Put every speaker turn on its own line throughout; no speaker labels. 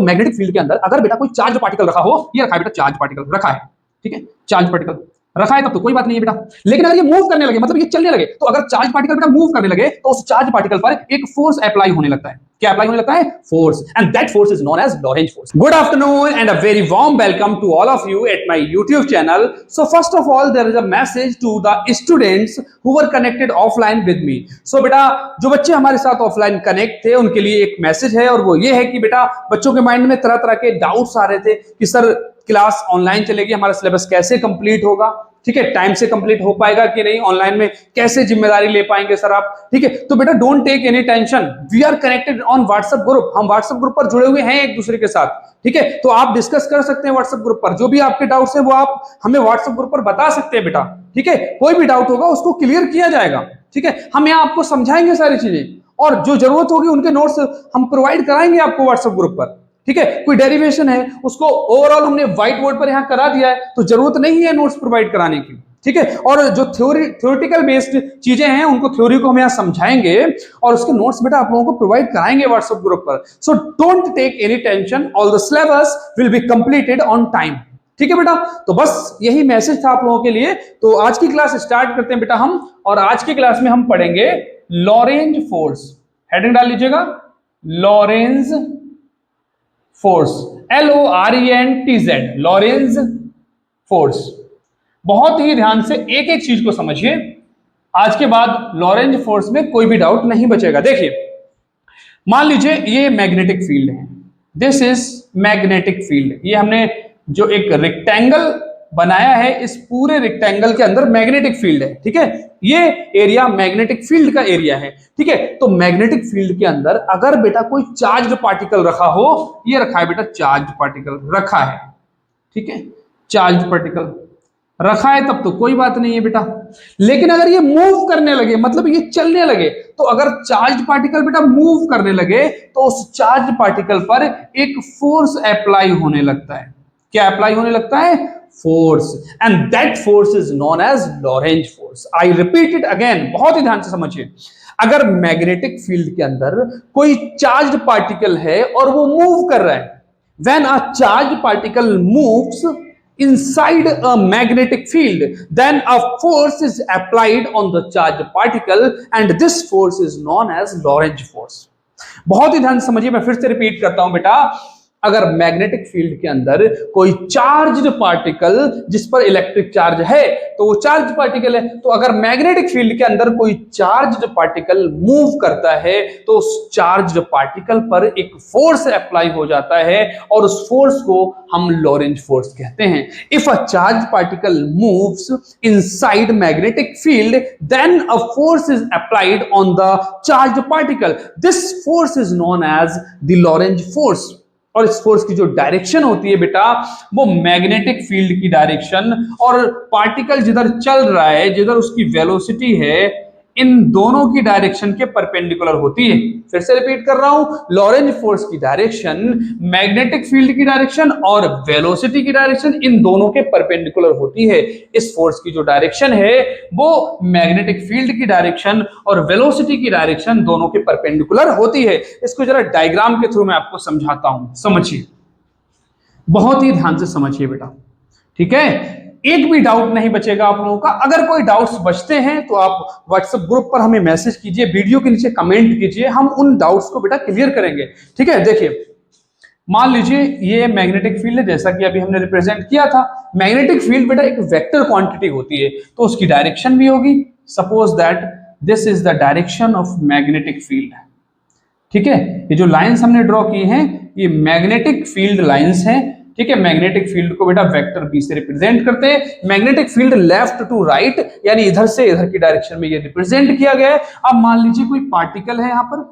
Magnetic field के अंदर अगर बेटा कोई चार्ज पार्टिकल रखा हो, ये रखा है बेटा चार्ज पार्टिकल रखा है, ठीक है, चार्ज पार्टिकल रखा है तब तो कोई बात नहीं है बेटा। लेकिन अगर ये मूव करने लगे, मतलब ये चलने लगे, तो अगर चार्ज पार्टिकल बेटा मूव करने लगे तो उस चार्ज पार्टिकल पर एक फोर्स अप्लाई होने लगता है। क्या अप्लाई होने लगता है? Force, and that force is known as Lorentz force. Good afternoon and a very warm welcome to all of you at my YouTube channel. So first of all there is a message to the students who were connected offline with me. So बेटा जो बच्चे हमारे साथ offline connect थे उनके लिए एक message है, और वो ये है कि बेटा बच्चों के माइंड में तरह तरह के डाउट्स आ रहे थे कि सर क्लास ऑनलाइन चलेगी, हमारा सिलेबस कैसे कंप्लीट होगा, ठीक है, टाइम से कंप्लीट हो पाएगा कि नहीं, ऑनलाइन में कैसे जिम्मेदारी ले पाएंगे सर आप, ठीक है। तो बेटा don't take any tension, we are connected on WhatsApp group, हम व्हाट्सएप ग्रुप पर जुड़े हुए हैं एक दूसरे के साथ, ठीक है। तो आप डिस्कस कर सकते हैं व्हाट्सएप ग्रुप पर, जो भी आपके डाउट्स हैं वो आप हमें व्हाट्सएप ग्रुप पर बता सकते हैं बेटा, ठीक है। कोई भी डाउट होगा उसको क्लियर किया जाएगा, ठीक है। हम यहाँ आपको समझाएंगे सारी चीजें, और जो जरूरत होगी उनके नोट्स हम प्रोवाइड कराएंगे आपको व्हाट्सएप ग्रुप पर, ठीक है। कोई डेरिवेशन है उसको ओवरऑल हमने व्हाइट बोर्ड पर यहाँ करा दिया है, तो जरूरत नहीं है नोट्स प्रोवाइड कराने की, ठीक है। और जो थ्योरेटिकल बेस्ड चीजें हैं उनको, थ्योरी को हम यहाँ समझाएंगे और उसके नोट्स बेटा आप लोगों को प्रोवाइड कराएंगे व्हाट्सएप ग्रुप पर। So don't take any tension, all the syllabus will be completed on time, ठीक है बेटा। तो बस यही मैसेज था आप लोगों के लिए। तो आज की क्लास स्टार्ट करते हैं बेटा हम, और आज की क्लास में हम पढ़ेंगे लॉरेंज फोर्स। हेडिंग डाल लीजिएगा, Lorentz force, LORENTZ, Lorentz force. बहुत ही ध्यान से एक एक चीज को समझिए, आज के बाद लॉरेंज फोर्स में कोई भी डाउट नहीं बचेगा। देखिए मान लीजिए ये मैग्नेटिक फील्ड है, दिस इज मैग्नेटिक फील्ड, ये हमने जो एक रेक्टेंगल बनाया है, इस पूरे रेक्टेंगल के अंदर मैग्नेटिक फील्ड है, ठीक है। ये एरिया मैग्नेटिक फील्ड का एरिया है, ठीक है। तो मैग्नेटिक फील्ड के अंदर अगर बेटा कोई चार्ज पार्टिकल रखा हो, ये रखा है बेटा चार्ज पार्टिकल रखा है, ठीक है, चार्ज पार्टिकल रखा है तब तो कोई बात नहीं है बेटा। लेकिन अगर ये मूव करने लगे, मतलब ये चलने लगे, तो अगर चार्ज पार्टिकल बेटा मूव करने लगे तो उस चार्ज पार्टिकल पर एक फोर्स अप्लाई होने लगता है। क्या अप्लाई होने लगता है? Force, and that force is known as Lorentz force. I repeat it again, बहुत ही ध्यान से समझिए। अगर मैग्नेटिक फील्ड के अंदर कोई चार्ज पार्टिकल है और वो मूव कर रहा है, when a charge particle moves inside a magnetic field, then a force is applied on the charged particle and this force is known as Lorentz force। बहुत ही ध्यान समझिए, मैं फिर से रिपीट करता हूं बेटा। अगर मैग्नेटिक फील्ड के अंदर कोई चार्ज्ड पार्टिकल जिस पर इलेक्ट्रिक चार्ज है तो वो चार्ज पार्टिकल है, तो अगर मैग्नेटिक फील्ड के अंदर कोई चार्ज्ड पार्टिकल मूव करता है तो उस चार्ज्ड पार्टिकल पर एक फोर्स अप्लाई हो जाता है और उस फोर्स को हम लॉरेंज फोर्स कहते हैं। If a charge particle moves inside magnetic field then a force is applied on the charged particle, this force is known as the Lorentz force. और इस फोर्स की जो डायरेक्शन होती है बेटा वो मैग्नेटिक फील्ड की डायरेक्शन और पार्टिकल जिधर चल रहा है, जिधर उसकी वेलोसिटी है, इन दोनों की डायरेक्शन के परपेंडिकुलर होती है। फिर से रिपीट कर रहा हूं, लॉरेंज फोर्स की डायरेक्शन मैग्नेटिक फील्ड की डायरेक्शन और वेलोसिटी की डायरेक्शन इन दोनों के परपेंडिकुलर होती है। इस फोर्स की जो डायरेक्शन है वो मैग्नेटिक फील्ड की डायरेक्शन और वेलोसिटी की डायरेक्शन दोनों के परपेंडिकुलर होती है। इसको जरा डायग्राम के थ्रू मैं आपको समझाता हूं, समझिए, बहुत ही ध्यान से समझिए बेटा, ठीक है। एक भी डाउट नहीं बचेगा आप लोगों का। अगर कोई डाउट्स बचते हैं तो आप व्हाट्सएप ग्रुप पर हमें मैसेज कीजिए, वीडियो के नीचे कमेंट कीजिए, हम उन डाउट्स को बेटा क्लियर करेंगे, ठीक है। देखिए मान लीजिए ये मैग्नेटिक फील्ड है, जैसा कि अभी हमने रिप्रेजेंट किया था। मैग्नेटिक फील्ड बेटा एक वेक्टर क्वांटिटी होती है, तो उसकी डायरेक्शन भी होगी। Suppose that this is the direction of magnetic field, ठीक है। ये जो लाइंस हमने ड्रॉ की हैं ये मैग्नेटिक फील्ड लाइंस हैं, ठीक है। मैग्नेटिक फील्ड को बेटा वेक्टर बी से रिप्रेजेंट करते हैं। Magnetic field left to right यानी इधर से इधर की डायरेक्शन में ये रिप्रेजेंट किया गया है। अब मान लीजिए कोई पार्टिकल है, यहां पर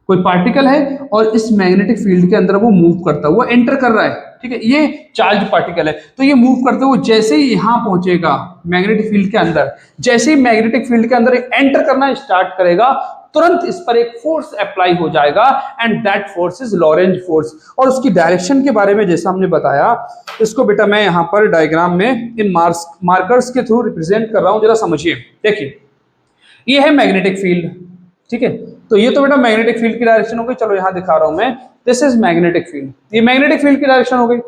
कोई पार्टिकल है और इस मैग्नेटिक फील्ड के अंदर वो मूव करता हुआ एंटर कर रहा है, ठीक है। ये चार्ज पार्टिकल है, तो ये मूव करते हुए जैसे ही यहां पहुंचेगा मैग्नेटिक फील्ड के अंदर, जैसे ही मैग्नेटिक फील्ड के अंदर एंटर करना स्टार्ट करेगा तुरंत इस पर एक फोर्स अप्लाई हो जाएगा and that force is Lorentz force. और उसकी डायरेक्शन के बारे में जैसा हमने बताया, इसको बेटा मैं यहां पर डायग्राम में इन मार्कर्स के थ्रू रिप्रेजेंट कर रहा हूं, जरा समझिए। देखिए ये है मैग्नेटिक फील्ड, ठीक है। तो ये तो बेटा मैग्नेटिक फील्ड की डायरेक्शन हो गई। चलो यहां दिखा रहा हूं मैं, दिस इज मैग्नेटिक फील्ड, ये मैग्नेटिक फील्ड की डायरेक्शन हो गई।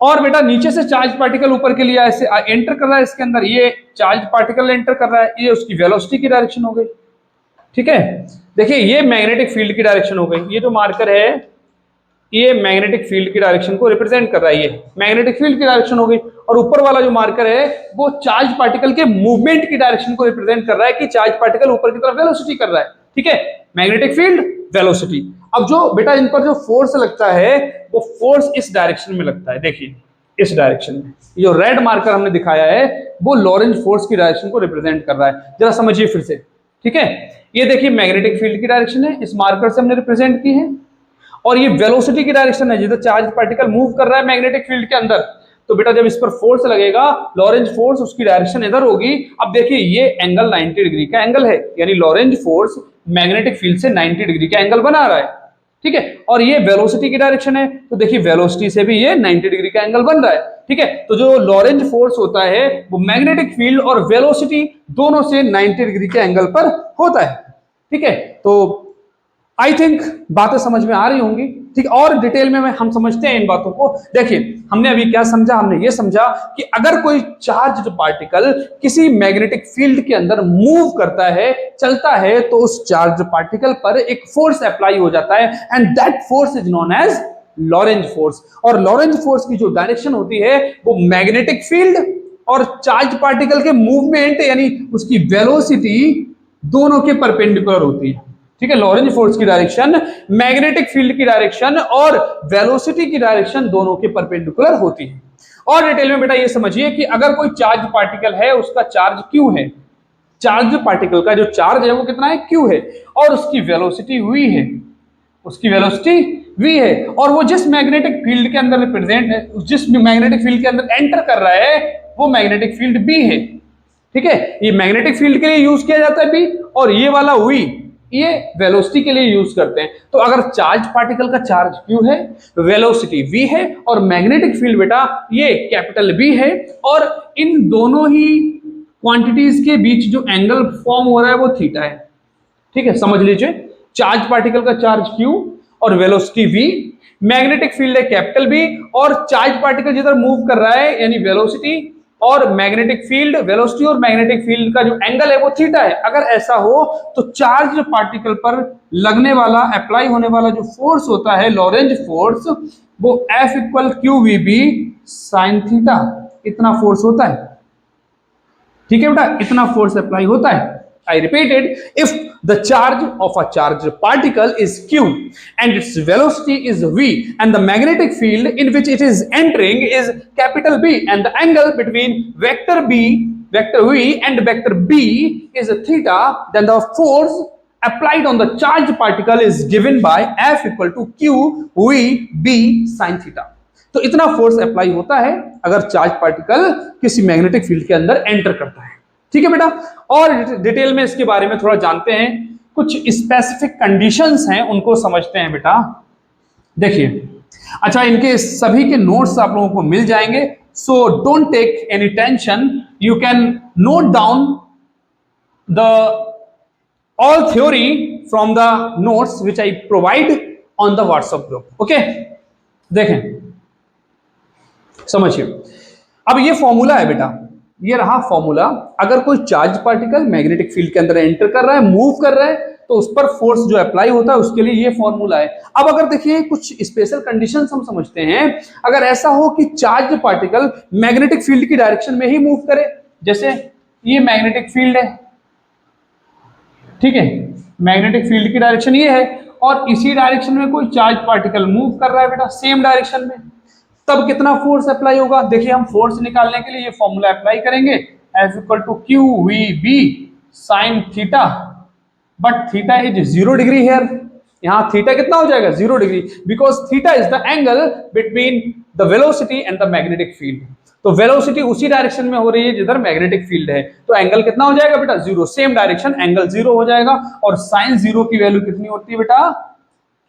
और बेटा नीचे से चार्ज पार्टिकल ऊपर के लिए ऐसे एंटर कर रहा है इसके अंदर, ये चार्ज पार्टिकल एंटर कर रहा है, ये उसकी वेलोसिटी की डायरेक्शन हो गई। ठीक है, देखिए ये मैग्नेटिक फील्ड की डायरेक्शन हो गई, ये जो मार्कर है ये मैग्नेटिक फील्ड की डायरेक्शन को रिप्रेजेंट कर रहा है, ये मैग्नेटिक फील्ड की डायरेक्शन हो गई। और ऊपर वाला जो मार्कर है वो चार्ज पार्टिकल के मूवमेंट की डायरेक्शन को रिप्रेजेंट कर रहा है कि चार्ज पार्टिकल ऊपर की तरफ वेलोसिटी कर रहा है। ठीक है, मैग्नेटिक फील्ड, वेलोसिटी। अब जो बेटा इन पर जो फोर्स लगता है वो फोर्स इस डायरेक्शन में लगता है, देखिए इस डायरेक्शन में, जो रेड मार्कर हमने दिखाया है वो लॉरेंज फोर्स की डायरेक्शन को रिप्रेजेंट कर रहा है। जरा समझिए फिर से। ठीक है, ये देखिए मैग्नेटिक फील्ड की डायरेक्शन है, इस मार्कर से हमने रिप्रेजेंट की है। और ये वेलोसिटी की डायरेक्शन है, जिधर चार्ज पार्टिकल मूव कर रहा है मैग्नेटिक फील्ड के अंदर। तो बेटा जब इस पर फोर्स लगेगा, लॉरेंज फोर्स, उसकी डायरेक्शन इधर होगी। अब देखिए ये एंगल 90 डिग्री का एंगल है, यानी लॉरेंज फोर्स मैग्नेटिक फील्ड से 90 डिग्री का एंगल बना रहा है। ठीक है, और ये वेलोसिटी की डायरेक्शन है, तो देखिए वेलोसिटी से भी ये 90 डिग्री का एंगल बन रहा है। ठीक है, तो जो लॉरेंज फोर्स होता है वो मैग्नेटिक फील्ड और वेलोसिटी दोनों से 90 डिग्री के एंगल पर होता है। ठीक है, तो आई थिंक बातें समझ में आ रही होंगी। ठीक, और डिटेल में हम समझते हैं इन बातों को। देखिए हमने अभी क्या समझा, हमने ये समझा कि अगर कोई चार्ज्ड पार्टिकल किसी मैग्नेटिक फील्ड के अंदर मूव करता है, चलता है, तो उस चार्ज पार्टिकल पर एक फोर्स अप्लाई हो जाता है and that force is known as Lorentz force. और लॉरेंज फोर्स की जो डायरेक्शन होती है वो मैग्नेटिक फील्ड और चार्ज पार्टिकल के मूवमेंट यानी उसकी वेलोसिटी दोनों के परपेंडिकुलर होती है। ठीक है, लॉरेंज फोर्स की डायरेक्शन मैग्नेटिक फील्ड की डायरेक्शन और वेलोसिटी की डायरेक्शन दोनों के परपेंडिकुलर होती है। और डिटेल में बेटा ये समझिए कि अगर कोई चार्ज पार्टिकल है, उसका चार्ज क्यू है, चार्ज पार्टिकल का जो चार्ज है वो कितना है, क्यू है, और उसकी वेलोसिटी वी है, उसकी वेलोसिटी वी है, और वो जिस मैग्नेटिक फील्ड के अंदर रिप्रेजेंट है, जिस मैग्नेटिक फील्ड के अंदर एंटर कर रहा है वो मैग्नेटिक फील्ड बी है। ठीक है, ये मैग्नेटिक फील्ड के लिए यूज किया जाता है बी, और ये वाला वी ये वेलोसिटी के लिए यूज करते हैं। तो अगर चार्ज पार्टिकल का चार्ज क्यू है, वेलोसिटी वी है, और मैग्नेटिक फील्ड बेटा ये कैपिटल बी है, और इन दोनों ही क्वांटिटीज के बीच जो एंगल फॉर्म हो रहा है वो थीटा है। ठीक है, समझ लीजिए, चार्ज पार्टिकल का चार्ज क्यू और वेलोसिटी वी, मैग्नेटिक फील्ड है कैपिटल बी, और चार्ज पार्टिकल जिधर मूव कर रहा है यानी वेलोसिटी और मैग्नेटिक फील्ड, वेलोसिटी और मैग्नेटिक फील्ड का जो एंगल है वो थीटा है। अगर ऐसा हो तो चार्ज पार्टिकल पर लगने वाला, अप्लाई होने वाला जो फोर्स होता है लॉरेंज फोर्स, वो F equal q v B sine theta, इतना फोर्स होता है। ठीक है बेटा, इतना फोर्स अप्लाई होता है। I repeated, if the charge of a charged particle is q and its velocity is v and the magnetic field in which it is entering is capital B and the angle between vector v and vector b is theta, then the force applied on the charged particle is given by F equal to q v b sin theta। तो इतना force apply होता है अगर charge particle किसी magnetic field के अंदर enter करता है। ठीक है बेटा, और डिटेल में इसके बारे में थोड़ा जानते हैं। कुछ स्पेसिफिक कंडीशंस हैं, उनको समझते हैं बेटा। देखिए, अच्छा इनके सभी के नोट्स आप लोगों को मिल जाएंगे, so don't take any tension, you can note down the all theory from the notes which I provide on the WhatsApp group. Okay, देखें, समझिए। अब ये फॉर्मूला है बेटा, ये रहा फॉर्मूला। अगर कोई चार्ज पार्टिकल मैग्नेटिक फील्ड के अंदर एंटर कर रहा है, मूव कर रहा है, तो उस पर फोर्स जो अप्लाई होता है उसके लिए ये फॉर्मूला है। अब अगर देखिए कुछ स्पेशल कंडीशंस हम समझते हैं। अगर ऐसा हो कि चार्ज पार्टिकल मैग्नेटिक फील्ड की डायरेक्शन में ही मूव करे, जैसे ये मैग्नेटिक फील्ड है, ठीक है, मैग्नेटिक फील्ड की डायरेक्शन ये है, और इसी डायरेक्शन में कोई चार्ज पार्टिकल मूव कर रहा है बेटा, सेम डायरेक्शन में, तब कितना फोर्स अप्लाई होगा। देखिए हम फोर्स निकालने के लिए ये फॉर्मूला अप्लाई करेंगे, F equal to q v B sine theta, but theta is 0 degree here. यहाँ थीटा कितना हो जाएगा, 0 degree, because theta is the angle between the velocity and the magnetic field. तो वेलोसिटी उसी डायरेक्शन में हो रही है जिधर मैग्नेटिक फील्ड है, तो एंगल कितना हो जाएगा बेटा, 0, सेम डायरेक्शन, एंगल 0 हो जाएगा। और साइन 0 की वैल्यू कितनी होती है बेटा,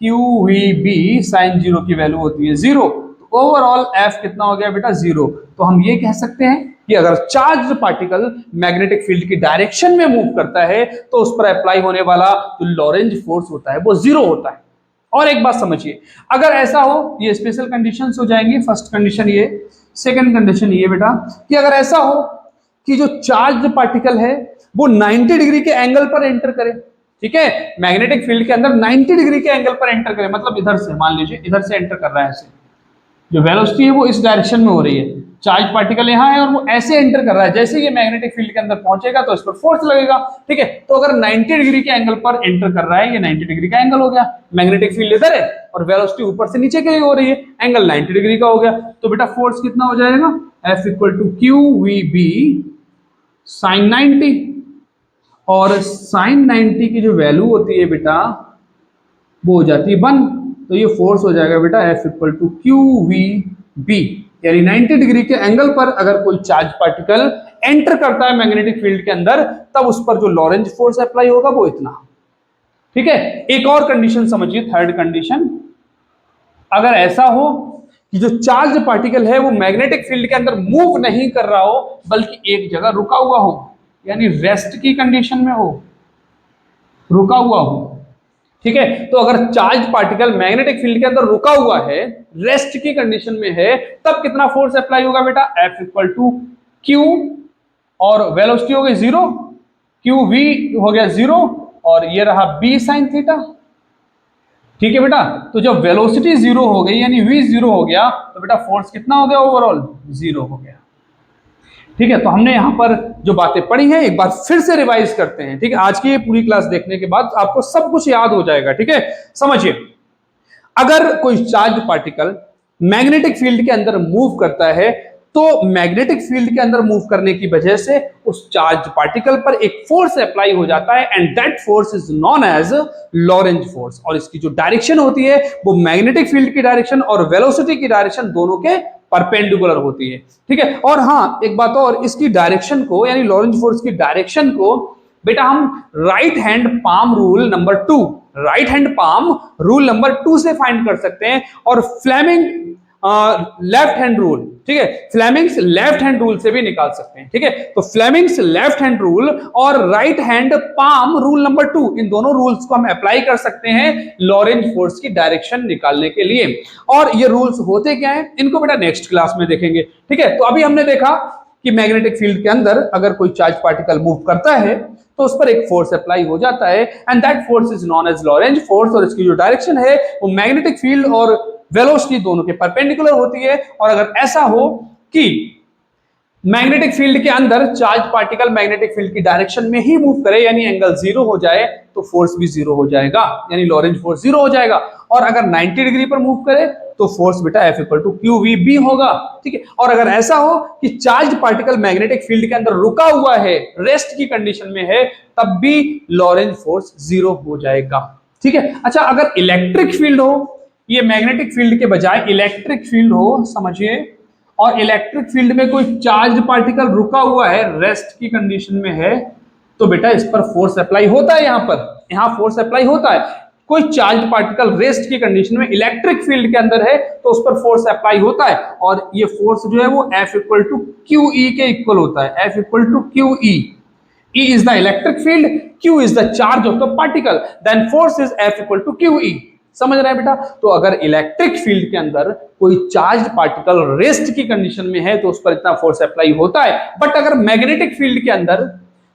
क्यू वी बी साइन 0 की वैल्यू होती है 0। ओवरऑल F कितना हो गया बेटा, 0। तो हम ये कह सकते हैं कि अगर चार्ज पार्टिकल मैग्नेटिक फील्ड की डायरेक्शन में मूव करता है तो उस पर अप्लाई होने वाला जो लॉरेंज फोर्स होता है वो 0 होता है। और एक बात समझिए, अगर ऐसा हो, ये स्पेशल कंडीशंस हो जाएंगी। फर्स्ट कंडीशन ये, सेकंड कंडीशन ये बेटा कि अगर ऐसा हो कि जो चार्ज पार्टिकल है वो 90 डिग्री के एंगल पर एंटर करे, ठीक है, मैग्नेटिक फील्ड के अंदर 90 डिग्री के एंगल पर एंटर करे, मतलब इधर से, मान लीजिए इधर से एंटर कर रहा है ऐसे, जो वेलोसिटी है वो इस डायरेक्शन में हो रही है, चार्ज पार्टिकल यहाँ है और वो ऐसे एंटर कर रहा है, जैसे ये मैग्नेटिक फील्ड के अंदर पहुंचेगा तो इस पर फोर्स लगेगा, ठीक है। तो अगर 90 डिग्री के एंगल पर एंटर कर रहा है, ये 90 डिग्री का एंगल हो गया, मैग्नेटिक फील्ड इधर है और वेलोसिटी ऊपर से नीचे की हो रही है, एंगल 90 डिग्री का हो गया, तो बेटा फोर्स कितना हो जाएगा, F equal to q v B sine 90, और साइन 90 की जो वैल्यू होती है बेटा वो हो जाती है 1, तो ये फोर्स हो जाएगा बेटा F equal to q v B, यानी 90 डिग्री के एंगल पर अगर कोई चार्ज पार्टिकल एंटर करता है मैग्नेटिक फील्ड के अंदर, तब उस पर जो लॉरेंज फोर्स अप्लाई होगा वो इतना, ठीक है। एक और कंडीशन समझिए, थर्ड कंडीशन, अगर ऐसा हो कि जो चार्ज पार्टिकल है वो मैग्नेटिक फील्ड के अंदर मूव नहीं कर रहा हो बल्कि एक जगह रुका हुआ हो, यानी रेस्ट की कंडीशन में हो, रुका हुआ हो, ठीक है। तो अगर चार्ज पार्टिकल मैग्नेटिक फील्ड के अंदर रुका हुआ है, रेस्ट की कंडीशन में है, तब कितना फोर्स अप्लाई होगा बेटा, F इक्वल टू क्यू, और वेलोसिटी हो गई 0, क्यू वी हो गया 0, और ये रहा B साइन थीटा, ठीक है बेटा। तो जब वेलोसिटी 0 हो गई यानी V 0 हो गया, तो बेटा फोर्स कितना हो गया, ओवरऑल 0 हो गया, ठीक है। तो हमने यहां पर जो बातें पढ़ी हैं एक बार फिर से रिवाइज करते हैं, ठीक है। आज की ये पूरी क्लास देखने के बाद आपको सब कुछ याद हो जाएगा, ठीक है। समझिए, अगर कोई चार्ज पार्टिकल मैग्नेटिक फील्ड के अंदर मूव करता है तो मैग्नेटिक फील्ड के अंदर मूव करने की वजह से उस चार्ज पार्टिकल पर एक फोर्स अप्लाई हो जाता है, and that force is known as Lorentz force, और इसकी जो डायरेक्शन होती है वो मैग्नेटिक फील्ड की डायरेक्शन और वेलोसिटी की डायरेक्शन दोनों के परपेंडिकुलर होती है, ठीक है। और हाँ, एक बात और, इसकी डायरेक्शन को यानी लॉरेंज फोर्स की डायरेक्शन को बेटा हम right hand palm rule number 2, right hand palm rule number 2 से फाइंड कर सकते हैं, और फ्लेमिंग लेफ्ट हैंड रूल, ठीक है, फ्लेमिंग्स लेफ्ट हैंड रूल से भी निकाल सकते हैं, ठीक है। तो फ्लेमिंग्स लेफ्ट हैंड रूल और right hand palm rule number 2, इन दोनों रूल्स को हम अप्लाई कर सकते हैं लॉरेंज फोर्स की डायरेक्शन निकालने के लिए। और ये रूल्स होते क्या है, इनको बेटा नेक्स्ट क्लास में देखेंगे, ठीक है। तो अभी हमने देखा कि मैग्नेटिक फील्ड के अंदर अगर कोई चार्ज पार्टिकल मूव करता है तो उस पर एक फोर्स अप्लाई हो जाता है, and that force is known as Lorentz force, और इसकी जो डायरेक्शन है वो मैग्नेटिक फील्ड और वेलोसिटी दोनों के परपेंडिकुलर होती है। और अगर ऐसा हो कि मैग्नेटिक फील्ड के अंदर चार्ज पार्टिकल मैग्नेटिक फील्ड की डायरेक्शन में ही मूव करे यानी एंगल 0 हो जाए, तो फोर्स भी 0 हो जाएगा, यानी लॉरेंज फोर्स 0 हो जाएगा। और अगर 90 डिग्री पर मूव करे तो फोर्स बेटा F equal to q v B होगा, ठीक है। और अगर ऐसा हो कि चार्ज पार्टिकल मैग्नेटिक फील्ड के अंदर रुका हुआ है, रेस्ट की कंडीशन में है, तब भी लॉरेंज फोर्स 0 हो जाएगा, ठीक है। अच्छा, अगर इलेक्ट्रिक फील्ड हो, ये मैग्नेटिक फील्ड के बजाय इलेक्ट्रिक फील्ड हो, समझिए, और इलेक्ट्रिक फील्ड में कोई चार्ज पार्टिकल रुका हुआ है, रेस्ट की कंडीशन में है, तो बेटा इस पर फोर्स अप्लाई होता है, यहां फोर्स अप्लाई होता है। कोई चार्ज पार्टिकल रेस्ट की कंडीशन में इलेक्ट्रिक फील्ड के अंदर है तो उस पर फोर्स अप्लाई होता है, और ये फोर्स जो है वो F equal to q E के इक्वल होता है, F equal to q E, E is the electric field, Q is the charge of the particle, then force is F equal to QE। समझ रहे हैं बेटा। तो अगर इलेक्ट्रिक फील्ड के अंदर कोई चार्ज पार्टिकल रेस्ट की कंडीशन में है तो उस पर इतना फोर्स अप्लाई होता है, बट अगर मैग्नेटिक फील्ड के अंदर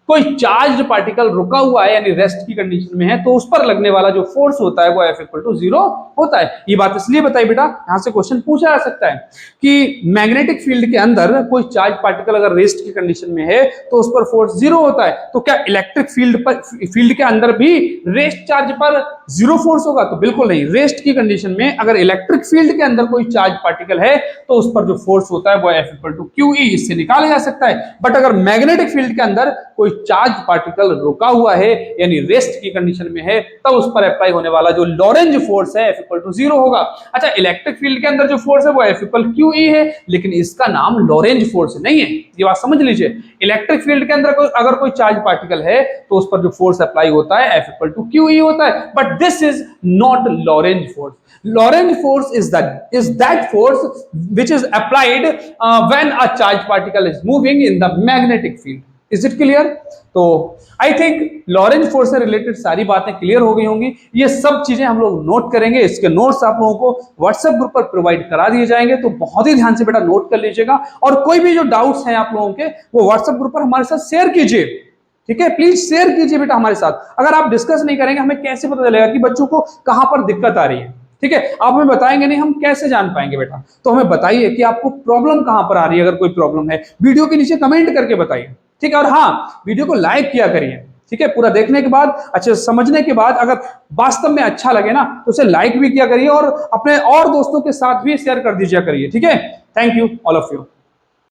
कोई चार्ज पार्टिकल रुका हुआ है यानी रेस्ट की कंडीशन में है तो उस पर लगने वाला जो फोर्स होता है वो F इक्वल टू 0 होता है। ये बात इसलिए बताई बेटा, यहां से क्वेश्चन पूछा जा सकता है कि मैग्नेटिक फील्ड के अंदर कोई चार्ज पार्टिकल अगर रेस्ट की कंडीशन में है तो उस पर फोर्स 0 होता है, तो क्या इलेक्ट्रिक फील्ड के अंदर भी रेस्ट चार्ज पर 0 फोर्स होगा? तो बिल्कुल नहीं। रेस्ट की कंडीशन में अगर इलेक्ट्रिक फील्ड के अंदर कोई चार्ज पार्टिकल है तो उस पर जो फोर्स होता है वो F इक्वल टू QE, इससे निकाला जा सकता है। बट अगर मैग्नेटिक फील्ड के अंदर कोई चार्ज पार्टिकल रुका हुआ है यानी रेस्ट की कंडीशन में है तब उस पर अप्लाई होने वाला जो लॉरेंज फोर्स है F इक्वल टू 0 होगा। अच्छा, इलेक्ट्रिक फील्ड के अंदर जो फोर्स है वो F इक्वल QE है, लेकिन इसका नाम लॉरेंज फोर्स नहीं है, ये बात समझ लीजिए। इलेक्ट्रिक फील्ड के अंदर अगर कोई चार्ज पार्टिकल है तो उस पर जो फोर्स अप्लाई होता है F इक्वल टू QE होता है, but this is not Lorentz force. Lorentz force is that force which is applied when a charge particle is moving in the magnetic field। Is it clear? तो I think Lorentz force से related सारी बातें clear हो गई होंगी। ये सब चीजें हम लोग नोट करेंगे, इसके नोट्स आप लोगों को व्हाट्सएप ग्रुप पर प्रोवाइड करा दिए जाएंगे, तो बहुत ही ध्यान से बेटा नोट कर लीजिएगा। और कोई भी जो डाउट्स हैं आप लोगों के वो व्हाट्सएप ग्रुप पर हमारे साथ शेयर कीजिए, ठीक है? प्लीज शेयर कीजिए बेटा हमारे साथ। अगर आप डिस्कस नहीं करेंगे हमें कैसे पता चलेगा कि बच्चों को कहां पर दिक्कत आ रही है, ठीक है? आप हमें बताएंगे नहीं, हम कैसे जान पाएंगे बेटा? तो हमें बताइए कि आपको प्रॉब्लम कहां पर आ रही है। अगर कोई प्रॉब्लम है वीडियो के नीचे कमेंट करके बताइए, ठीक है? और हाँ, वीडियो को लाइक किया करिए, ठीक है? पूरा देखने के बाद, अच्छे समझने के बाद अगर वास्तव में अच्छा लगे ना तो उसे लाइक भी किया करिए और अपने और दोस्तों के साथ भी शेयर कर दीजिए करिए, ठीक है? Thank you all of you.